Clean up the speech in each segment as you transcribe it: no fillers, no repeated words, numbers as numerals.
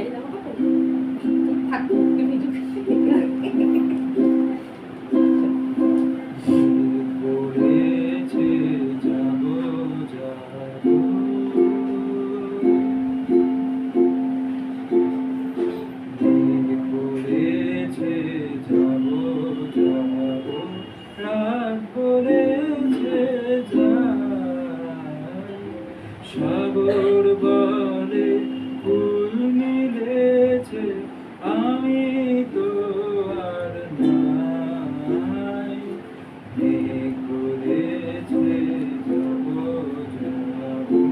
বাইরে যাবো থাক ভিডিও পড়েছে যাবো যাবো পড়েছে যাবো যাবো রাত পড়েছে সাগর বলে ফুল মিলেছে আমি তো আর নাই করেছে যাবো যাবো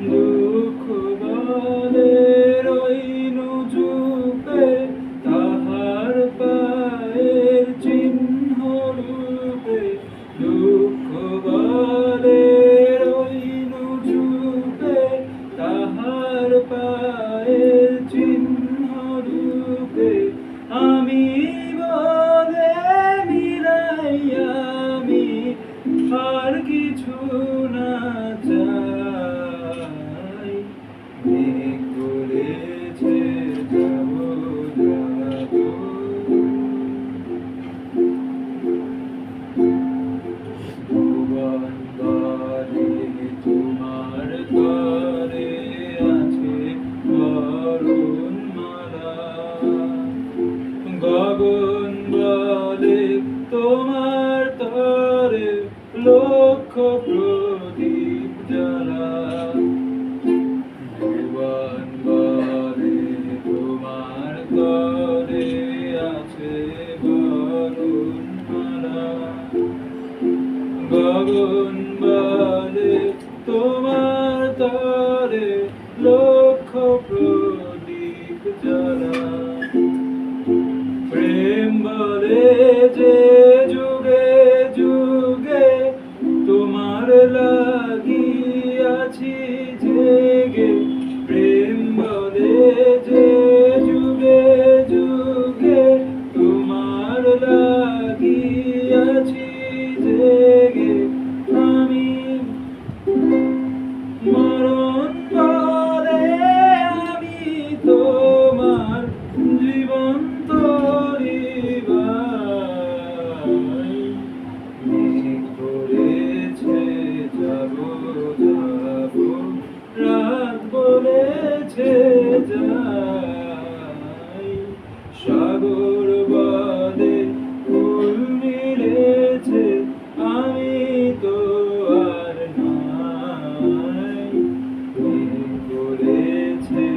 দুঃখ বলে রইনু চুপে তাহার পায়ের চিহ্ন রূপে দুঃখ বলে রইনু চুপে তাহার পায়ের চিহ্ন রূপে আমি বলে মিলাইয়া আমি আর কিছু না চাই করেছে যাবো যাবো ভুবন বাড়ি তোমার ঘরে আছে বরুণ মালা গগন বলে তোমার তরে লক্ষ প্রদীপ জ্বালা ভুবন বলে তোমার তরে আছে বরুণ মালা গগন বলে তোমার তরে লক্ষ প্রদীপ জ্বালা প্রেম বলে যে যুগে যুগে তোমার লাগি আছি জেগে প্রেম বলে যে যুগে যুগে তোমার লাগি আছি জেগে আমি মরণ বলে আমি তোমার জীবন করেছে যাবো যাবো রাত বলেছে যাই সাগর বাদে ফুল মিলেছে আমি তো আর নাই করেছে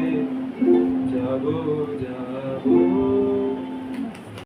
যাবো যাবো